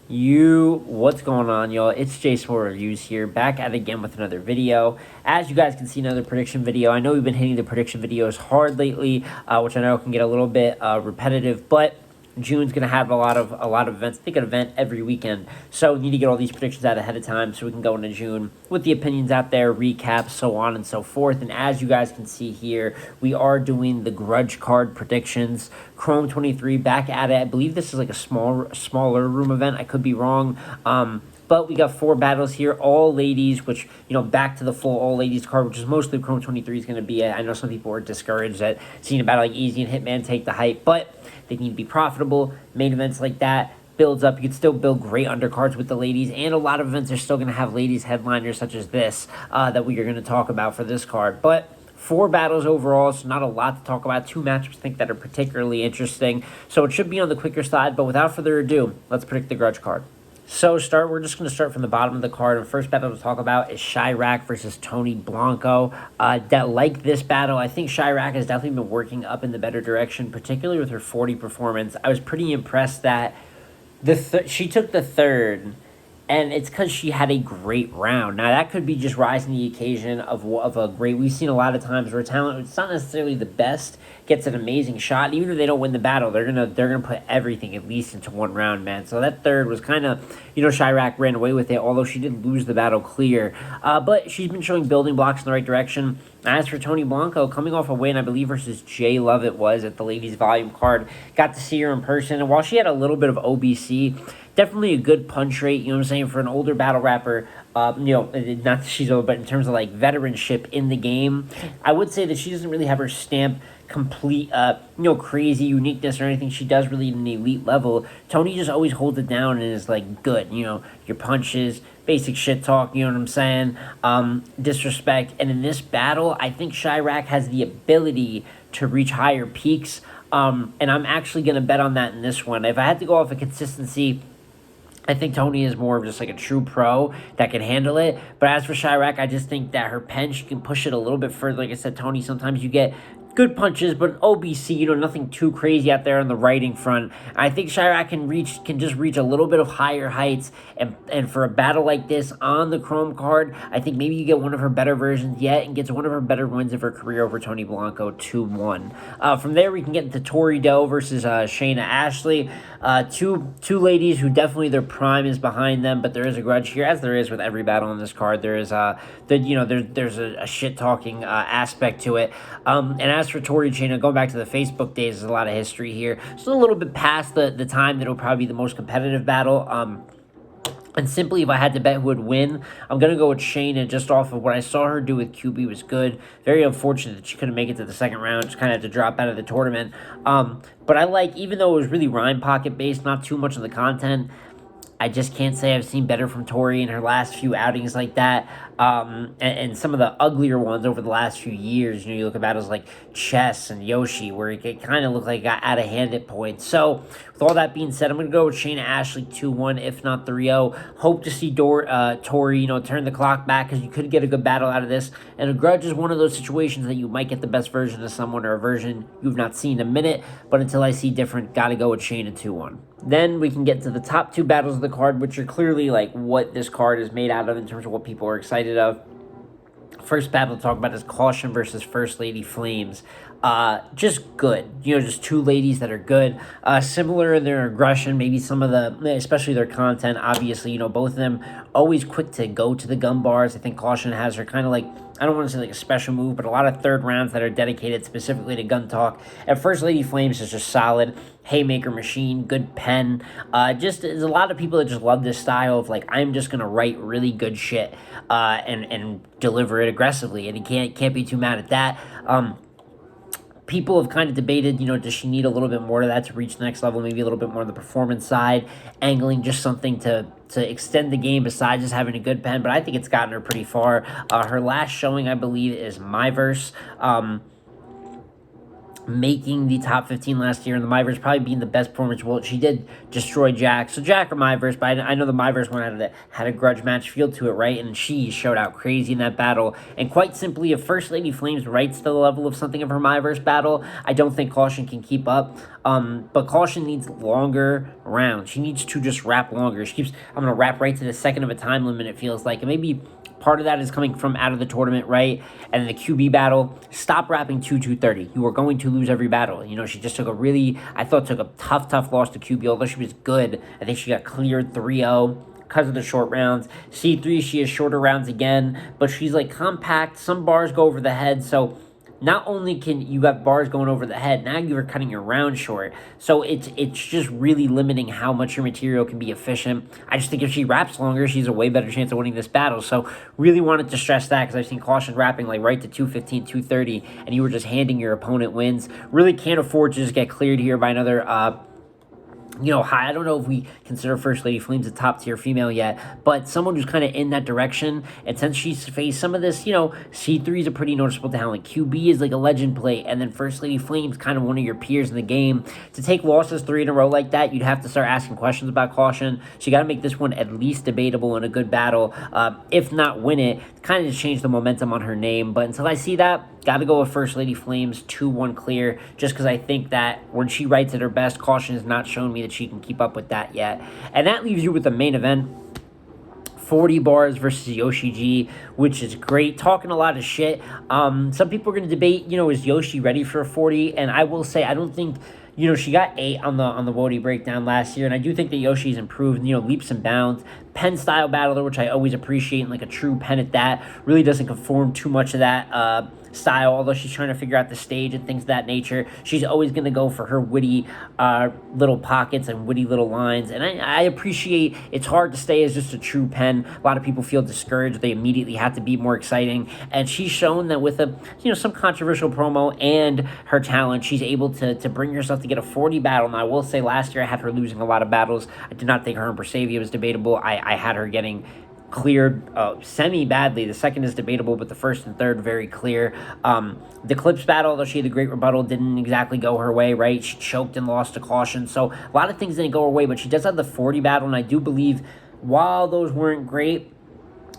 What's going on, y'all? It's Jason Reviews here, back at it again with another video. As you guys can see, another prediction video. I know we've been hitting the prediction videos hard lately, which I know can get a little bit repetitive, but June's gonna have a lot of events. I think an event every weekend, so we need to get all these predictions out ahead of time so we can go into June with the opinions out there, recaps, so on and so forth. And as you guys can see here, we are doing the Grudge card predictions. Chrome 23 back at it. I believe this is like a smaller room event. I could be wrong. But we got 4 battles here, all ladies, which, back to the full all ladies card, which is mostly Chrome 23 is going to be. I know some people are discouraged at seeing a battle like Easy and Hitman take the hype, but they need to be profitable. Main events like that builds up. You can still build great undercards with the ladies, and a lot of events are still going to have ladies headliners such as this that we are going to talk about for this card. But 4 battles overall, so not a lot to talk about. 2 matchups I think that are particularly interesting, so it should be on the quicker side. But without further ado, let's predict the Grudge card. So we're just going to start from the bottom of the card. And the first battle to talk about is Chirac versus Tony Blanco. Like this battle, I think Chirac has definitely been working up in the better direction, particularly with her 40 performance. I was pretty impressed that she took the third, and it's because she had a great round. Now, that could be just rising the occasion of a great... We've seen a lot of times where talent, it's not necessarily the best, gets an amazing shot. Even if they don't win the battle, they're gonna put everything at least into one round, man. So that third was kind of... Chirac ran away with it, although she did lose the battle clear. But she's been showing building blocks in the right direction. As for Tony Blanco, coming off a win, I believe, versus Jay Love it was, at the Ladies Volume card. Got to see her in person, and while she had a little bit of OBC... definitely a good punch rate, for an older battle rapper, not that she's old, but in terms of, veteranship in the game, I would say that she doesn't really have her stamp complete, crazy uniqueness or anything. She does really at an elite level. Tony just always holds it down and is, good, your punches, basic shit talk, you know what I'm saying, disrespect, and in this battle, I think Chirac has the ability to reach higher peaks, and I'm actually going to bet on that in this one. If I had to go off of consistency, I think Tony is more of just a true pro that can handle it. But as for Chirac, I just think that her pen, she can push it a little bit further. Like I said, Tony, sometimes you get good punches, but OBC, nothing too crazy out there on the writing front. I think Chirac can just reach a little bit of higher heights, and for a battle like this on the Chrome card, I think maybe you get one of her better versions yet and gets one of her better wins of her career over Tony Blanco 2-1. From there, we can get into Tori Doe versus Shayna Ashley. Two ladies who definitely their prime is behind them, but there is a grudge here, as there is with every battle on this card. There is there's a shit talking aspect to it. And as for Tori Shayna, going back to the Facebook days, there's a lot of history here. So a little bit past the time that it'll probably be the most competitive battle. And simply, if I had to bet who would win, I'm going to go with Shayna just off of what I saw her do with QB was good. Very unfortunate that she couldn't make it to the second round. Just kind of had to drop out of the tournament. But even though it was really rhyme pocket based, not too much of the content, I just can't say I've seen better from Tori in her last few outings like that. And some of the uglier ones over the last few years. You look at battles like Chess and Yoshi, where it kind of looked like it got out of hand at points. So, with all that being said, I'm going to go with Shayna Ashley 2-1, if not 3-0. Hope to see Tori, turn the clock back, because you could get a good battle out of this. And a grudge is one of those situations that you might get the best version of someone, or a version you've not seen in a minute. But until I see different, got to go with Shayna 2-1. Then we can get to the top 2 battles of the card, which are clearly what this card is made out of in terms of what people are excited of. First battle to talk about is Caution versus First Lady Flames. Just good. Just 2 ladies that are good. Similar in their aggression, maybe some of especially their content, obviously, both of them always quick to go to the gun bars. I think Caution has her kind of I don't want to say a special move, but a lot of third rounds that are dedicated specifically to gun talk. And First Lady Flames is just solid. Haymaker machine, good pen. Just there's a lot of people that just love this style of I'm just gonna write really good shit and deliver it aggressively, and you can't be too mad at that. People have kind of debated, does she need a little bit more of that to reach the next level, maybe a little bit more on the performance side, angling just something to extend the game besides just having a good pen, but I think it's gotten her pretty far. Her last showing, I believe, is My Verse. making the top 15 last year, and the Myverse probably being the best performance. Well, she did destroy Jack, so Jack or Myverse, but I know the Myverse one had a grudge match feel to it, right? And she showed out crazy in that battle. And quite simply, if First Lady Flames rights to the level of something of her Myverse battle, I don't think Caution can keep up. But Caution needs longer rounds. She needs to just wrap longer. She keeps, I'm gonna wrap right to the second of a time limit, it feels like, and maybe part of that is coming from out of the tournament, right? And the QB battle, stop wrapping 2-2-30. You are going to lose every battle. You know, she just took a tough loss to QB, although she was good. I think she got cleared 3-0 because of the short rounds. C3, she has shorter rounds again, but she's like compact. Some bars go over the head, so not only can you have bars going over the head, now you're cutting your round short. So it's just really limiting how much your material can be efficient. I just think if she wraps longer, she's a way better chance of winning this battle. So really wanted to stress that because I've seen Caution wrapping like right to 215, 230, and you were just handing your opponent wins. Really can't afford to just get cleared here by another high. I don't know if we consider First Lady Flames a top tier female yet, but someone who's kind of in that direction. And since she's faced some of this, C3 is a pretty noticeable talent. QB is like a legend play, and then First Lady Flames kind of one of your peers in the game. To take losses 3 in a row like that, you'd have to start asking questions about Caution. So you got to make this one at least debatable in a good battle, if not win it. Kind of just change the momentum on her name. But until I see that, got to go with First Lady Flames 2-1 clear, just because I think that when she writes at her best, Caution has not shown me that she can keep up with that yet. And that leaves you with the main event. 40 bars versus Yoshi G, which is great. Talking a lot of shit. Some people are going to debate, is Yoshi ready for a 40? And I will say, I don't think, she got 8 on the Wody breakdown last year, and I do think that Yoshi's improved, leaps and bounds. Pen style battler, which I always appreciate, and like a true pen at that. Really doesn't conform too much of that style, although she's trying to figure out the stage and things of that nature. She's always going to go for her witty little pockets and witty little lines, and I appreciate it's hard to stay as just a true pen. A lot of people feel discouraged. They immediately have to be more exciting, and she's shown that with some controversial promo and her talent, she's able to bring herself to get a 40 battle. Now, I will say last year I had her losing a lot of battles. I did not think her and Brisavia was debatable. I had her getting cleared semi-badly. The second is debatable, but the first and third very clear. The Clips battle, although she had a great rebuttal, didn't exactly go her way, right? She choked and lost to Caution. So a lot of things didn't go her way, but she does have the 40 battle, and I do believe while those weren't great,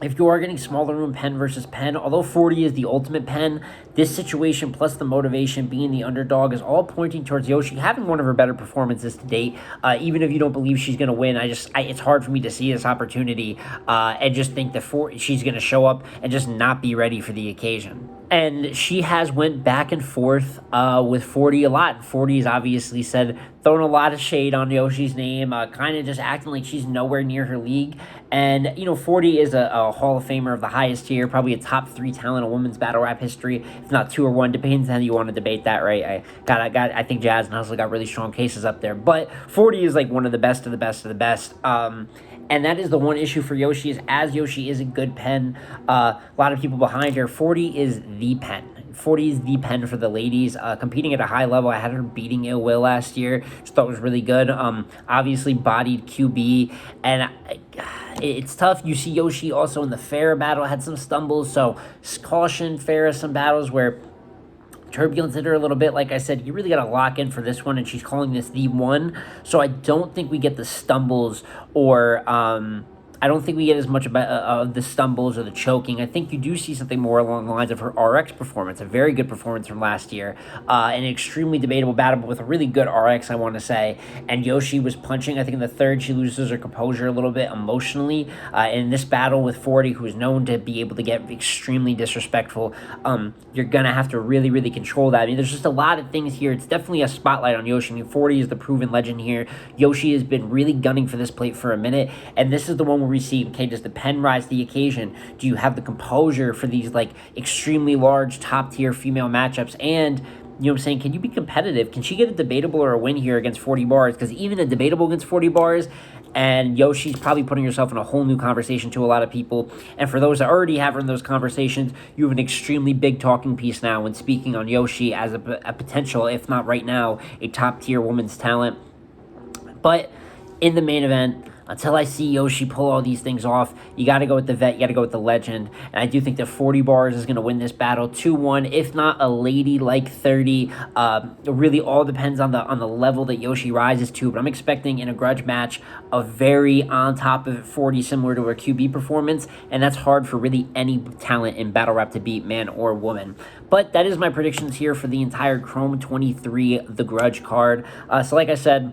if you are getting smaller room pen versus pen, although 40 is the ultimate pen, this situation plus the motivation being the underdog is all pointing towards Yoshi having one of her better performances to date. Even if you don't believe she's going to win, it's hard for me to see this opportunity and just think that she's going to show up and just not be ready for the occasion. And she has went back and forth with 40 a lot. 40 has obviously thrown a lot of shade on Yoshi's name, kind of just acting like she's nowhere near her league. And, 40 is a Hall of Famer of the highest tier, probably a top 3 talent in women's battle rap history, if not 2 or 1, depends on how you want to debate that, right? I think Jazz and Hustle got really strong cases up there. But 40 is like one of the best of the best of the best. And that is the one issue for Yoshi is as Yoshi is a good pen, a lot of people behind her, 40 is the pen. 40 is the pen for the ladies. Competing at a high level, I had her beating Ill Will last year, which I thought was really good. Obviously bodied QB, and it's tough. You see Yoshi also in the Farrah battle had some stumbles, so Caution, Farrah, some battles where turbulence hit her a little bit. Like I said, you really got to lock in for this one, and she's calling this the one. So I don't think we get the stumbles or I don't think we get as much about the stumbles or the choking. I think you do see something more along the lines of her RX performance, a very good performance from last year, an extremely debatable battle, but with a really good RX, I want to say. And Yoshi was punching. I think in the third, she loses her composure a little bit emotionally. In this battle with 40, who is known to be able to get extremely disrespectful, you're going to have to really, really control that. I mean, there's just a lot of things here. It's definitely a spotlight on Yoshi. I mean, 40 is the proven legend here. Yoshi has been really gunning for this plate for a minute, and this is the one where we see, okay, does the pen rise to the occasion? Do you have the composure for these like extremely large top tier female matchups? And you know what I'm saying, can you be competitive? Can she get a debatable or a win here against 40 bars? Because even a debatable against 40 bars, and Yoshi's probably putting herself in a whole new conversation to a lot of people. And for those that already have her in those conversations, you have an extremely big talking piece now when speaking on Yoshi as a potential, if not right now, a top tier woman's talent. But in the main event, until I see Yoshi pull all these things off, you got to go with the vet, you got to go with the legend. And I do think that 40 bars is going to win this battle 2-1, if not a lady like 30. It really all depends on the level that Yoshi rises to, but I'm expecting in a grudge match a very on top of 40, similar to her QB performance, and that's hard for really any talent in battle rap to beat, man or woman. But that is my predictions here for the entire Chrome 23 The Grudge card. So like I said,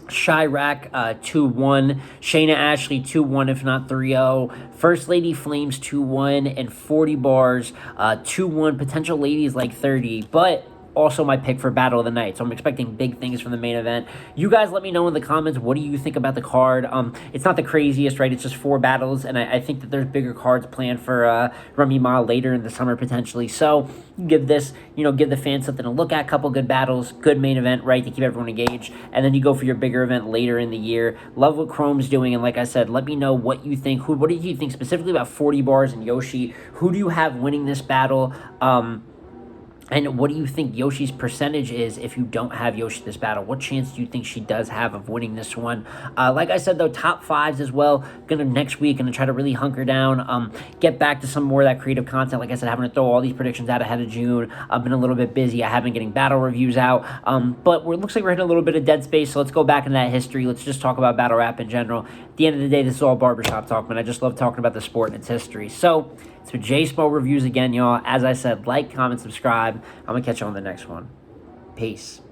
Chirac 2-1, Shayna Ashley 2-1, if not 3-0, First Lady Flames 2-1, and 40 bars 2-1, potential ladies like 30, but also my pick for Battle of the Night. So I'm expecting big things from the main event. You guys let me know in the comments, what do you think about the card? It's not the craziest, right? It's just 4 battles, and I think that there's bigger cards planned for Remy Ma later in the summer potentially. So give this, give the fans something to look at. Couple good battles, good main event, right, to keep everyone engaged. And then you go for your bigger event later in the year. Love what Chrome's doing, and like I said, let me know what you think. What do you think specifically about 40 bars and Yoshi? Who do you have winning this battle? And what do you think Yoshi's percentage is if you don't have Yoshi this battle? What chance do you think she does have of winning this one? Like I said, though, top 5s as well. Next week, gonna try to really hunker down, get back to some more of that creative content. Like I said, having to throw all these predictions out ahead of June. I've been a little bit busy. I have been getting battle reviews out. But it looks like we're hitting a little bit of dead space, so let's go back into that history. Let's just talk about battle rap in general. At the end of the day, this is all barbershop talk, man. I just love talking about the sport and its history. So J Smo Reviews again, y'all. As I said, like, comment, subscribe. I'm going to catch you on the next one. Peace.